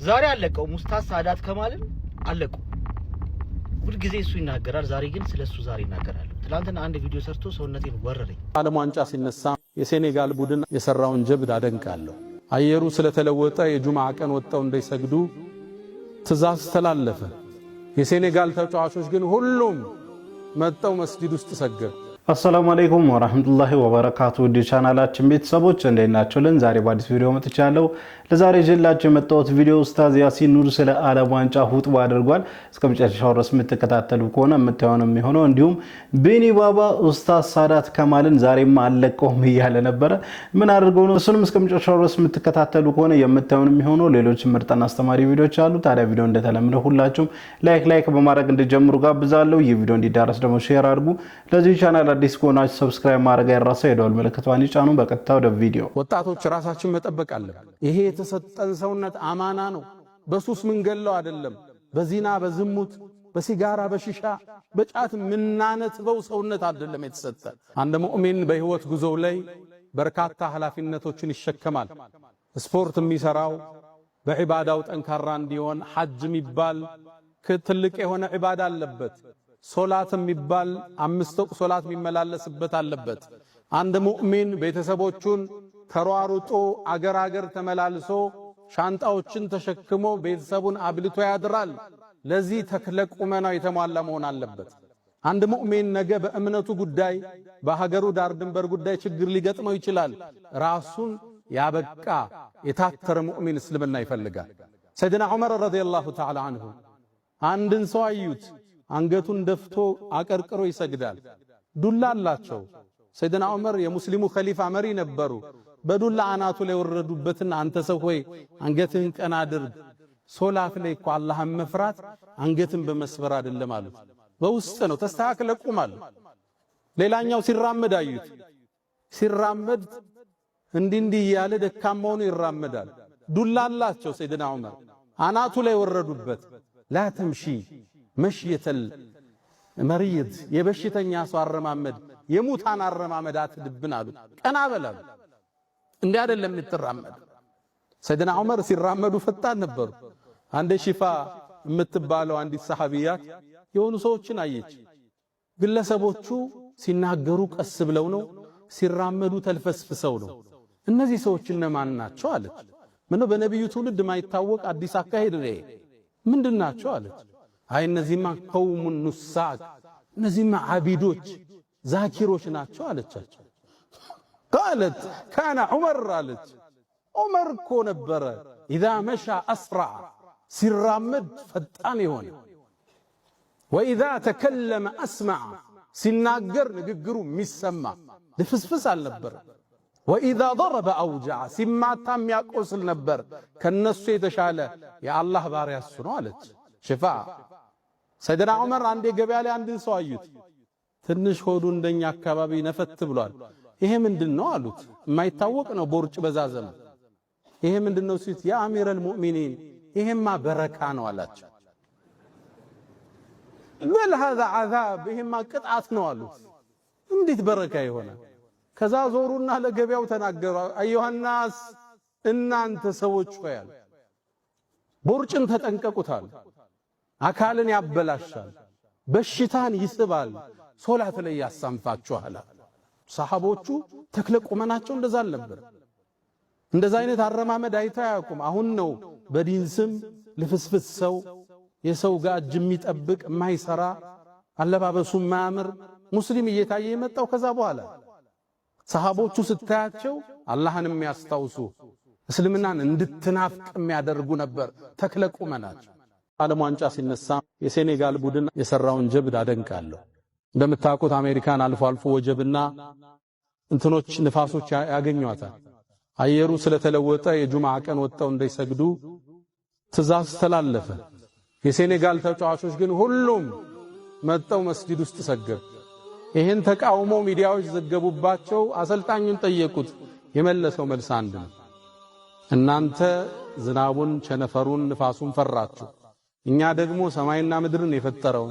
ዛሬ አለቀው ሙስታዝ ሳዳት ከማልን አለቀው ሁሉ ጊዜ እሱ ይናገራል ዛሬ ግን ስለሱ ዛሬ ይናገራል ትላንትና አንድ ቪዲዮ ሰርቶ ሰውነቴን ወረረኝ ዓለም ዋንጫ ሲነሳ የሴኔጋል ቡድን የሰራውን ጀብድ አደንቃለሁ አየሩ ስለተለወጠ የጁማዓ ቀን ወጣው እንዳይሰግዱ ትእዛዝ ተላለፈ የሴኔጋል ተጫዋቾች ግን ሁሉም መጣው መስጊድ ውስጥ ሰገዱ አሰላሙ አለይኩም ወራህመቱላሂ ወበረካቱ ዲ ቻናላችን ቤተሰቦች እንዴት ናችሁልን ዛሬ በአዲስ ቪዲዮ መጥቻለሁ ለዛሬ ጀላችሁ የመጣሁት ቪዲዮ ኡስታዝ ያሲን ኑር ስለ ዓለም ዋንጫ ሁጥባ አድርጓል እስከመጨረሻው ድረስ የምትከታተሉ ከሆነ የምታዩንም የሚሆነው እንዲሁም ቤኒ ባባ ኡስታዝ ሳዳት ከማልን ዛሬም አለቀውም ይያለ ነበር ምን አድርገው ነው እሱንም እስከመጨረሻው ድረስ የምትከታተሉ ከሆነ የምታዩንም የሚሆነው ሌሎች ምርጥና አስተማሪ ቪዲዮዎች አሉ ታዲያ ቪዲዮ እንደተለመደው ሁላችሁም ላይክ በማድረግ እንድጀምሩ ጋብዛለሁ ይህ ቪዲዮ እንዲዳረስ ደግሞ ሼር አድርጉ ለዚህ ቻናል አዲስ ከሆናችሁ ሰብስክራይብ ማድረግ አይረሳ ይደውል ምልክቷን ይጫኑ በቀጥታ ወደ ቪዲዮ ወጣቶች ራሳችን መጠበቅ አለብን ይሄ የተሰጠን ሰውነት አማና ነው በሱስ ምንገለው አይደለም በዚና በዝሙት በሲጋራ በሽሻ በጫት ምናነትበው ሰውነት አይደለም የተሰጠ አንድ ሙእሚን በህይወት ጉዞው ላይ በርካታ ኃላፊነቶችን ይሸከማል ስፖርት የሚሰራው በዒባዳው ጠንካራ እንዲሆን ሐጅ የሚባል ትልቅ የሆነ ዒባዳ አለበት ሶላት የሚባል 5 ወቅት ሶላት የሚመላለስበት አለበት አንድ ሙእሚን ቤተሰቦቹን ተሯሩጦ አገር ተመላልሶ ሻንጣዎችን ተሸክሞ ቤተሰቡን አብልቶ ያድራል ለዚህ ተክለቁመናው የተሟላ መሆን አለበት አንድ ሙእሚን ነገ በእምነቱ ጉዳይ በሀገሩ ዳር ድንበር ጉዳይ ችግር ሊገጥመው ይችላል ራሱን ያበቃ የታተረ ሙእሚን እስልምና ይፈልጋል ሰይድና ዑመር ረዲየላሁ ተዓላ ዐንሁ አንድን ሰው አዩት አንገቱን ደፍቶ አቀርቅሮ ይሰግዳል ዱላ አላቸው ሰይድና ዑመር የሙስሊሙ ኸሊፋ መሪ ነበሩ በዱላ አናቱ ላይ ወረዱበትና አንተ ሰው ሆይ አንገትህን ቀና አድርግ ሶላት ላይ እኮ አላህን መፍራት አንገትን በመስበር አይደለም አሉት በውስጥ ነው ተስተካክለ ቁም አሉ ሌላኛው ሲራመድ አዩት ሲራመድ እንዲህ ያለ ደካማው ነው ይራመዳል ዱላ አላቸው ሰይድና ዑመር አናቱ ላይ ወረዱበት ላ ተምሺ መሽየተል መሪድ የበሽተኛ ሰው አረማመድ የሙታን አረማመድ አትድብን አሉ ቀና በላሉ እንዴ አይደለም የምትራመድ ሰይድና ዑመር ሲራመዱ ፈጣን ነበሩ አንዴ ሺፋ የምትባለው አንዲት ሰሃቢያት የሆኑ ሰዎችን አየች ግለሰቦቹ ሲናገሩ ቀስ ብለው ነው ሲራመዱ ተልፈስፍሰው ነው እነዚህ ሰዎች እነማን ናቸው አለች ምነው በነብዩ ትውልድ ማይታወቅ አዲስ አካሄድ ነው ምንድናቸው አለች አይ እነዚህማ ቀውሙን ኑሳክ እነዚህማ አቢዶች ዛኪሮች ናቸው አለቻቸው قالت كان عمر አለች ዑመር እኮ ነበረ اذا مشى اسرع ሲራመድ ፈጣን ይሆን واذا تكلم اسمع ሲናገር ንግግሩ የሚሰማ ልፍስፍስ አልነበረ واذا ضرب اوجع ሲማታ የሚያቆስል ነበር ከነሱ የተሻለ የአላህ ባሪያ እሱ ነው አለች ሽፋ ሰይድና ዑመር አንዴ ገበያ ላይ አንድን ሰው አዩት ትንሽ ሆዱ እንደኛ አካባቢ ነፈት ብሏል ይሄ ምንድነው አሉት የማይታወቅ ነው ቦርጭ በዛዘም ይሄ ምንድነው ሲት ያ አሚረል ሙእሚኒን ይሄማ በረካ ነው አላቸው በል هذا عذاب ይሄማ ቅጣት ነው አሉት እንዴት በረካ ይሆናል ከዛ ዞሩና ለገበያው ተናገሩ አዩሃናስ እናንተ ሰዎች ሆይ ቦርጭን ተጠንቀቁታል አካልን ያበላሻል በሽታን ይስባል ሶላት ላይ ያሳንፋችኋል ሰሃቦቹ ተክለቁመናቸው እንደዛ ነበር እንደዛ አይነት አረማመድ አይታያቁም አሁን ነው በዲን ስም ልፍስፍስ ሰው የሰው ጋር እጅ የሚጠብቅ የማይሰራ አለባበሱ ማያምር ሙስሊም እየታየ የመጣው ከዛ በኋላ ሰሃቦቹ ስታያቸው አላህን የሚያስታውሱ እስልምናን እንድትናፍቅ የሚያደርጉ ነበር ተክለቁመናቸው ዓለም ዋንጫ ሲነሳ የሴኔጋል ቡድን የሰራውን ጀብድ አደንቃለሁ እንደምታውቁት አሜሪካን አልፎ ወጀብና እንትኖች ንፋሶች ያገኙታል አየሩ ስለተለወጠ የጁማዓ ቀን ወጣው እንዳይሰግዱ ትእዛዝ ተላለፈ የሴኔጋል ተጫዋቾች ግን ሁሉም መጣው መስጊድ ውስጥ ሰገዱ ይሄን ተቃውሞ ሚዲያዎች ዘገቡባቸው አሰልጣኙን ጠየቁት የመለሰው መልስ አንድ ነው እናንተ ዝናቡን ቸነፈሩን ንፋሱን ፈራችሁ እኛ ደግሞ ሰማይና ምድርን የፈጠረው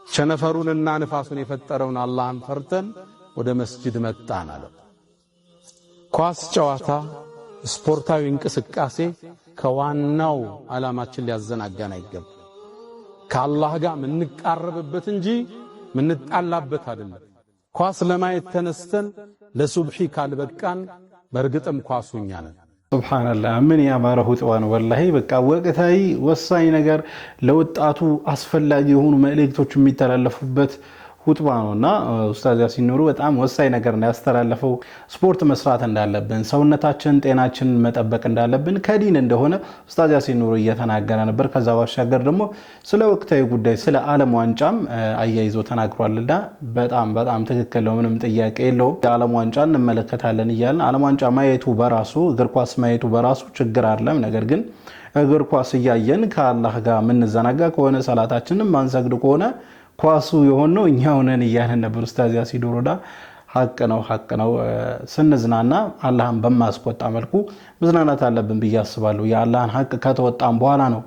ቸነፈሩንና ንፋሱን የፈጠረውን አላህን ፈርተን ወደ መስጂድ መጣን አለ ኳስ ጨዋታ ስፖርታዊ እንቅስቃሴ ከዋናው ዓላማችን ሊያዘናጋን አይገባም። ከአላህ ጋር ምንቃረብበት እንጂ ምንጣላበት አይደለም። ኳስ ለማየት ተነስተን ለሱብሂ ካልበቃን በርግጥም ኳሱኛ ነን። ሱብሃንአላህ ምን ያማረ ሁጥባ ነው ወላሂ። በቃ ወቅታዊ ወሳኝ ነገር ለወጣቱ አስፈላጊ የሆኑ መልእክቶች የሚተላለፉበት ሁጥባ ነውና ኡስታዝ ያሲን ኑሩ በጣም ወሳኝ ነገር ነው ያስተላለፈው። ስፖርት መስራት እንዳለብን፣ ሰውነታችን ጤናችን መጠበቅ እንዳለብን ከዲን እንደሆነ ኡስታዝ ያሲን ኑሩ እየተናገረ ነበር። ከዛ ባሻገር ደግሞ ስለ ወቅታዊ ጉዳይ ስለ ዓለም ዋንጫም አያይዞ ተናግሯልና በጣም ትክክል ነው፣ ምንም ጥያቄ የለውም። የዓለም ዋንጫ እንመለከታለን እያልን ዓለም ዋንጫ ማየቱ በራሱ እግር ኳስ ማየቱ በራሱ ችግር አይደለም። ነገር ግን እግር ኳስ እያየን ከአላህ ጋር ምንዘናጋ ከሆነ ሰላታችንን ማንሰግድ ከሆነ ኳሱ የሆነው እኛው ነን እያልን ነበር ኡስታዝ ያሲን ኑሩዳ። ሐቅ ነው። ስንዝናና አላህን በማስቆጣ መልኩ መዝናናት አለብን ብዬ አስባለሁ። የአላህን ሐቅ ከተወጣን በኋላ ነው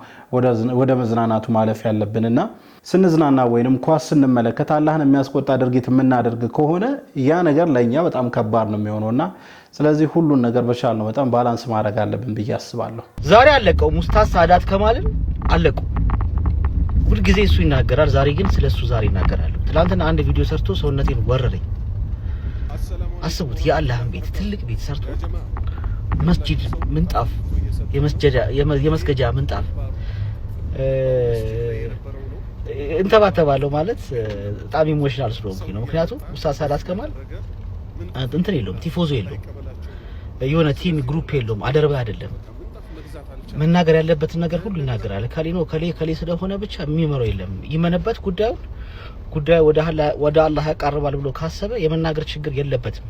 ወደ መዝናናቱ ማለፍ ያለብንና ስንዝናና ወይንም ኳስ ስንመለከት አላህን የሚያስቆጣ ድርጊት የምናደርግ ከሆነ ያ ነገር ለኛ በጣም ከባድ ነው የሚሆነውና ስለዚህ ሁሉን ነገር በቻልነው በጣም ባላንስ ማድረግ አለብን ብዬ አስባለሁ። ዛሬ አለቀው ኡስታዝ ሳዳት ከማልን አለቁ ሁሉ ጊዜ እሱ ይናገራል። ዛሬ ግን ስለሱ ዛሬ ይናገራል። ትላንትና አንድ ቪዲዮ ሰርቶ ሰውነቴን ወረረኝ። አስቡት፣ የአላህን ቤት ትልቅ ቤት ሰርቶ መስጂድ ምንጣፍ የመስገጃ ምንጣፍ እንተባተባለሁ ማለት በጣም ኢሞሽናል ስለሆንኩኝ ነው። ምክንያቱም ኡስታዝ ሳዳት ከማል እንትን የለውም፣ ቲፎዞ የለውም፣ የሆነ ቲም ግሩፕ የለውም፣ አደረባ አይደለም። መናገር ያለበትን ነገር ሁሉ ይናገራል። ከሌ ስለሆነ ብቻ የሚመረው የለም። ይመነበት ጉዳዩ ወደ አላህ ያቀርባል ብሎ ካሰበ የመናገር ችግር የለበትም።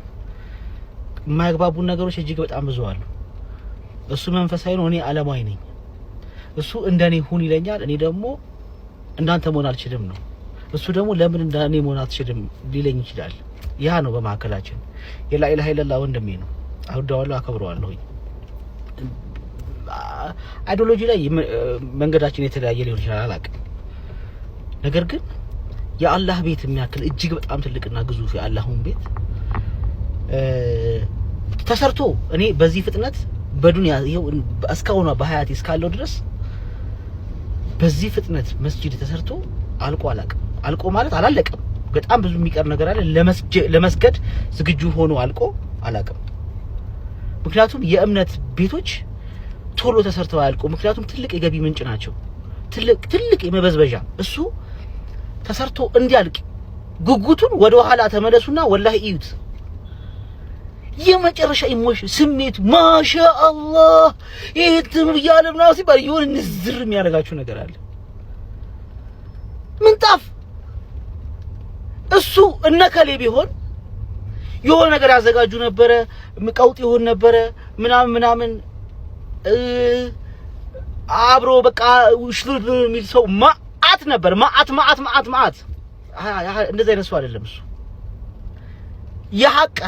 የማያግባቡ ነገሮች እጅግ በጣም ብዙ አሉ። እሱ መንፈሳዊ ነው፣ እኔ ዓለማዊ ነኝ። እሱ እንደኔ ሁን ይለኛል፣ እኔ ደግሞ እንዳንተ መሆን አልችልም ነው። እሱ ደግሞ ለምን እንደኔ መሆን አትችልም ሊለኝ ይችላል። ያ ነው በማከላችን። የላ ኢላሃ ኢላላህ ወንድሜ ነው፣ አውዳዋለሁ፣ አከብረዋለሁ። አይዲዮሎጂ ላይ መንገዳችን የተለያየ ሊሆን ይችላል አላውቅም። ነገር ግን የአላህ ቤት የሚያክል እጅግ በጣም ትልቅና ግዙፍ የአላህን ቤት ተሰርቶ እኔ በዚህ ፍጥነት በዱንያ ይሄው እስካሁን በሐያቴ እስካለው ድረስ በዚህ ፍጥነት መስጂድ ተሰርቶ አልቆ አላውቅም። አልቆ ማለት አላለቀም፣ በጣም ብዙ የሚቀር ነገር አለ። ለመስገድ ዝግጁ ሆኖ አልቆ አላውቅም። ምክንያቱም የእምነት ቤቶች ቶሎ ተሰርተው አያልቁ። ምክንያቱም ትልቅ የገቢ ምንጭ ናቸው። ትልቅ የመበዝበዣ እሱ ተሰርቶ እንዲያልቅ ጉጉቱን ወደ ኋላ ተመለሱና ወላሂ እዩት። የመጨረሻ ኢሞሽን ስሜት ማሻአላህ ይሄን ያለም ነው ሲባል ይሁን ንዝር የሚያደርጋችሁ ነገር አለ። ምንጣፍ እሱ እነከሌ ቢሆን የሆነ ነገር ያዘጋጁ ነበረ፣ ቀውጥ ይሆን ነበረ ምናምን አብሮ በቃ ሽሉል የሚል ሰው ማአት ነበር። ማአት እንደዛ አይነት ሰው አይደለም እሱ። የሐቅ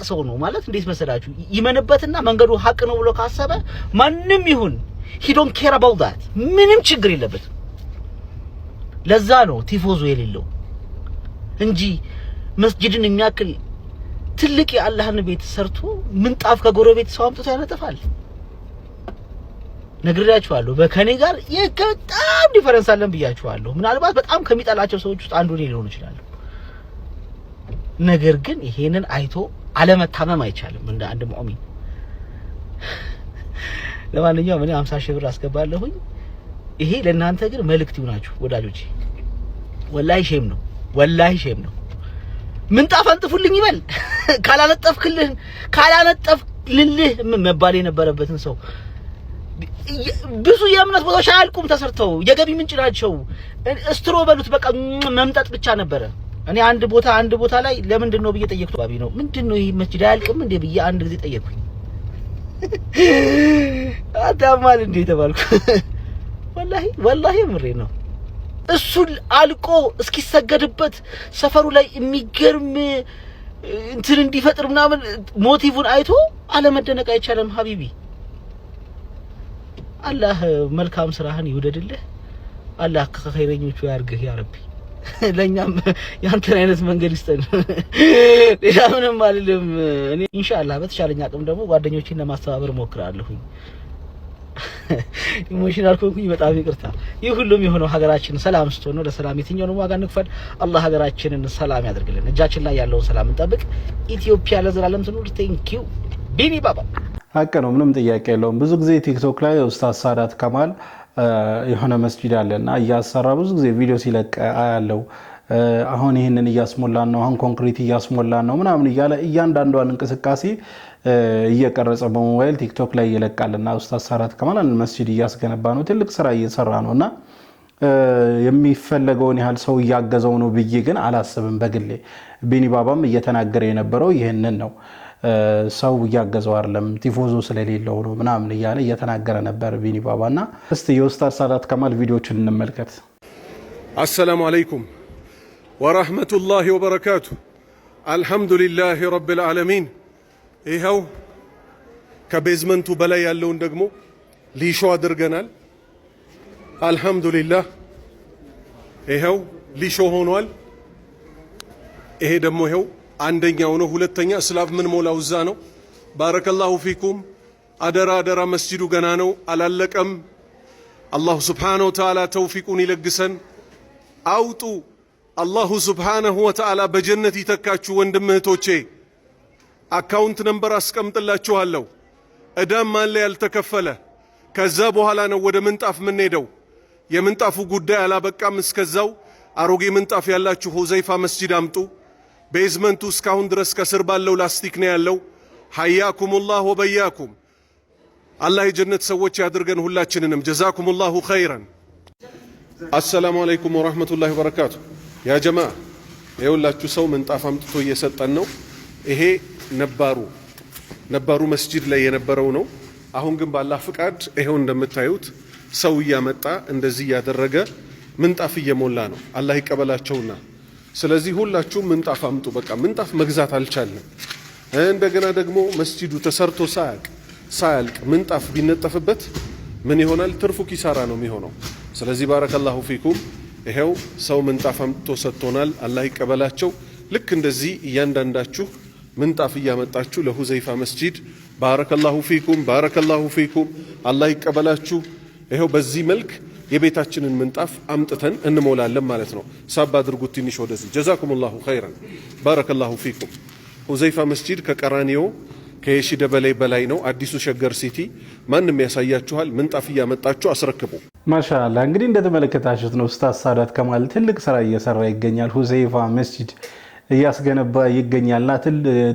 ሰው ነው ማለት እንዴት መሰላችሁ? ይመንበትና መንገዱ ሐቅ ነው ብሎ ካሰበ ማንም ይሁን he don't care about that ምንም ችግር የለበትም። ለዛ ነው ቲፎዞ የሌለው እንጂ መስጂድን የሚያክል ትልቅ የአላህን ቤት ሰርቶ ምንጣፍ ከጎረቤት ሰው አምጥቶ ያነጥፋል። ነግሬያችኋለሁ። በከኔ ጋር የከጣም ዲፈረንስ አለን ብያችኋለሁ። ምናልባት በጣም ከሚጠላቸው ሰዎች ውስጥ አንዱ ሊሆን ይችላል። ነገር ግን ይሄንን አይቶ አለመታመም አይቻልም እንደ አንድ ሙእሚን። ለማንኛውም እኔ 50 ሺህ ብር አስገባለሁኝ። ይሄ ለእናንተ ግን መልእክት ይሁናችሁ ወዳጆቼ። ወላሂ ሼም ነው። ምንጣፍ አንጥፉልኝ ይበል ካላነጠፍልህ መባል የነበረበትን ሰው ብዙ የእምነት ቦታዎች አያልቁም ተሰርተው የገቢ ምንጭ ናቸው። እስትሮ በሉት በቃ መምጣት ብቻ ነበረ። እኔ አንድ ቦታ ላይ ለምንድን ነው ብዬ ጠየቅኩ። ባቢ ነው ምንድነው ይሄ መስጂድ አያልቅም እንዴ ብዬ አንድ ጊዜ ጠየቅኩኝ። አታማል እንዴ ተባልኩ። ወላሂ ምሬ ነው። እሱ አልቆ እስኪሰገድበት ሰፈሩ ላይ የሚገርም እንትን እንዲፈጥር ምናምን ሞቲቭን አይቶ አለመደነቅ አይቻልም ሀቢቢ። አላህ መልካም ስራህን ይወደድልህ። አላህ ከኸይረኞቹ ያርግህ ያ ረቢ። ለኛም ያንተን አይነት መንገድ ይስጠን። ሌላ ምንም አልልም። እኔ ኢንሻአላህ በተሻለኝ አቅም ደግሞ ጓደኞቼን ለማስተባበር ሞክራለሁ። ኢሞሽናል ኮንኩኝ፣ በጣም ይቅርታ። ይህ ሁሉም የሆነው ሀገራችን ሰላም ስትሆን ነው። ለሰላም የትኛውንም ዋጋ እንክፈል። አላህ ሀገራችንን ሰላም ያደርግልን። እጃችን ላይ ያለውን ሰላም እንጠብቅ። ኢትዮጵያ ለዘላለም ትኑር። ቴንኪው ቢኒ ባባ። ሀቅ ነው፣ ምንም ጥያቄ የለውም። ብዙ ጊዜ ቲክቶክ ላይ ኡስታዝ ሳዳት ከማል የሆነ መስጂድ አለና እያሰራ ብዙ ጊዜ ቪዲዮ ሲለቅ አያለው። አሁን ይህንን እያስሞላን ነው፣ አሁን ኮንክሪት እያስሞላን ነው ምናምን እያለ እያንዳንዷን እንቅስቃሴ እየቀረጸ በሞባይል ቲክቶክ ላይ ይለቃልና ኡስታዝ ሳዳት ከማል መስጂድ እያስገነባ ነው፣ ትልቅ ስራ እየሰራ ነውና የሚፈለገውን ያህል ሰው እያገዘው ነው ብዬ ግን አላስብም በግሌ። ቢኒ ባባም እየተናገረ የነበረው ይህንን ነው። ሰው እያገዘው አይደለም ቲፎዞ ስለሌለው ነው ምናምን እያለ እየተናገረ ነበር ቢኒ ባባና። እስቲ የኡስታዝ ሳዳት ከማል ቪዲዮችን እንመልከት። አሰላሙ አለይኩም ወራህመቱላሂ ወበረካቱ። አልሐምዱሊላሂ ረብል ዓለሚን። ይኸው ከቤዝመንቱ በላይ ያለውን ደግሞ ሊሾ አድርገናል። አልሐምዱሊላህ ይኸው ሊሾ ሆኗል። ይሄ ደግሞ ይኸው አንደኛው ነው። ሁለተኛ ስላብ ምን ሞላው እዛ ነው። ባረከላሁ ፊኩም። አደራ አደራ፣ መስጂዱ ገና ነው አላለቀም። አላሁ ስብሓነሁ ወተዓላ ተውፊቁን ይለግሰን። አውጡ። አላሁ ስብሓነሁ ወተዓላ በጀነት ይተካችሁ። ወንድም እህቶቼ አካውንት ነምበር አስቀምጥላችኋለሁ። እዳም አለ ያልተከፈለ። ከዛ በኋላ ነው ወደ ምንጣፍ የምንሄደው። የምንጣፉ ጉዳይ አላበቃም። እስከዛው አሮጌ ምንጣፍ ያላችሁ ሁዘይፋ መስጂድ አምጡ። ቤዝመንቱ እስካሁን ድረስ ከስር ባለው ላስቲክ ነው ያለው። ሐያኩሙላህ ወበያኩም። አላህ የጀነት ሰዎች ያድርገን ሁላችንንም። ጀዛኩሙላሁ ኸይረን። አሰላሙ አለይኩም ወራህመቱላሂ ወበረካቱ። ያ ጀማዓ የሁላችሁ ሰው ምንጣፍ አምጥቶ እየሰጠን ነው። ይሄ ነባሩ መስጂድ ላይ የነበረው ነው። አሁን ግን ባላህ ፍቃድ ይሄው እንደምታዩት ሰው እያመጣ እንደዚህ እያደረገ ምንጣፍ እየሞላ ነው። አላህ ይቀበላቸውና ስለዚህ ሁላችሁም ምንጣፍ አምጡ። በቃ ምንጣፍ መግዛት አልቻልንም። እንደገና ደግሞ መስጂዱ ተሰርቶ ሳያልቅ ምንጣፍ ቢነጠፍበት ምን ይሆናል? ትርፉ ኪሳራ ነው የሚሆነው። ስለዚህ ባረከላሁ ፊኩም። ይሄው ሰው ምንጣፍ አምጥቶ ሰጥቶናል። አላህ ይቀበላቸው። ልክ እንደዚህ እያንዳንዳችሁ ምንጣፍ እያመጣችሁ ለሁዘይፋ መስጂድ ባረከላሁ ፊኩም፣ ባረከላሁ ፊኩም። አላህ ይቀበላችሁ። ይሄው በዚህ መልክ የቤታችንን ምንጣፍ አምጥተን እንሞላለን ማለት ነው። ሳብ አድርጉት ትንሽ ወደዚህ። ጀዛኩሙላሁ ኸይረን ባረከላሁ ፊኩም። ሁዘይፋ መስጂድ ከቀራኒዮ ከየሺ ደበሌ በላይ ነው። አዲሱ ሸገር ሲቲ ማንም ያሳያችኋል። ምንጣፍ እያመጣችሁ አስረክቡ። ማሻአላ እንግዲህ እንደተመለከታችሁት ነው ኡስታዝ ሳዳት ከማል ትልቅ ስራ እየሰራ ይገኛል። ሁዘይፋ መስጂድ እያስገነባ ይገኛልና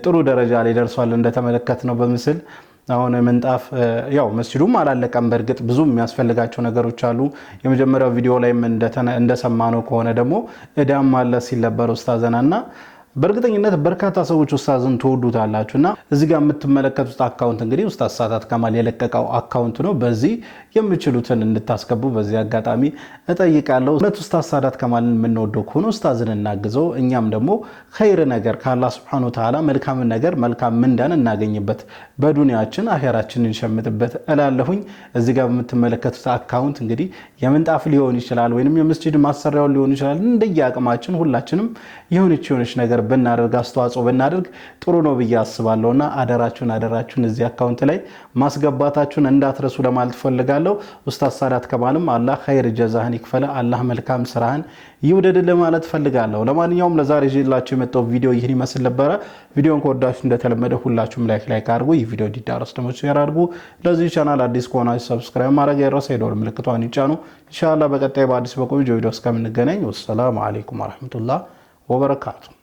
ጥሩ ደረጃ ላይ ደርሷል። እንደተመለከት ነው በምስል አሁን ምንጣፍ ያው መስጂዱም አላለቀም። በእርግጥ ብዙ የሚያስፈልጋቸው ነገሮች አሉ። የመጀመሪያው ቪዲዮ ላይ እንደሰማነው ከሆነ ደግሞ እዳም አለ ሲል ነበር ኡስታዝናና በእርግጠኝነት በርካታ ሰዎች ኡስታዝን ተወዱታላችሁና እዚህ ጋር የምትመለከቱት አካውንት እንግዲህ ኡስታዝ ሳዳት ከማል የለቀቀው አካውንት ነው። በዚህ የምችሉትን እንድታስገቡ በዚህ አጋጣሚ እጠይቃለሁ። ኡስታዝ ሳዳት ከማልን የምንወደው ከሆነ ኡስታዝን እናግዘው። እኛም ደግሞ ኸይር ነገር ከአላህ ሱብሓነሁ ወተዓላ መልካም ነገር መልካም ምንዳን እናገኝበት፣ በዱንያችን አኺራችንን እንሸምጥበት እላለሁኝ። እዚህ ጋር የምትመለከቱት አካውንት እንግዲህ የምንጣፍ ሊሆን ይችላል ወይንም የመስጂድ ማሰሪያው ሊሆን ይችላል። እንደየአቅማችን ሁላችንም የሆነች ነገር ብናደርግ አስተዋጽኦ ብናደርግ ጥሩ ነው ብዬ አስባለሁና አደራችሁን እዚህ አካውንት ላይ ማስገባታችሁን እንዳትረሱ ለማለት ፈልጋለሁ። ኡስታዝ ሳዳት ከማልም አላህ ኸይር ጀዛህን ይክፈለ፣ አላህ መልካም ስራህን ይውደድ ለማለት ፈልጋለሁ። ለማንኛውም ለዛሬ ይዤላችሁ የመጣው ቪዲዮ ይህን ይመስል ነበረ። ቪዲዮን ከወዳችሁ እንደተለመደ ሁላችሁም ላይክ አድርጉ። ይህ ቪዲዮ እንዲዳረስ ደግሞ ሼር አድርጉ። ለዚህ ቻናል አዲስ ከሆናችሁ ሰብስክራይብ ማድረግ አይረሳ፣ የደወል ምልክቷን ይጫኑ። ኢንሻአላህ በቀጣይ በአዲስ በቆንጆ ቪዲዮ እስከምንገናኝ ወሰላሙ አለይኩም ወራህመቱላሂ ወበረካቱ።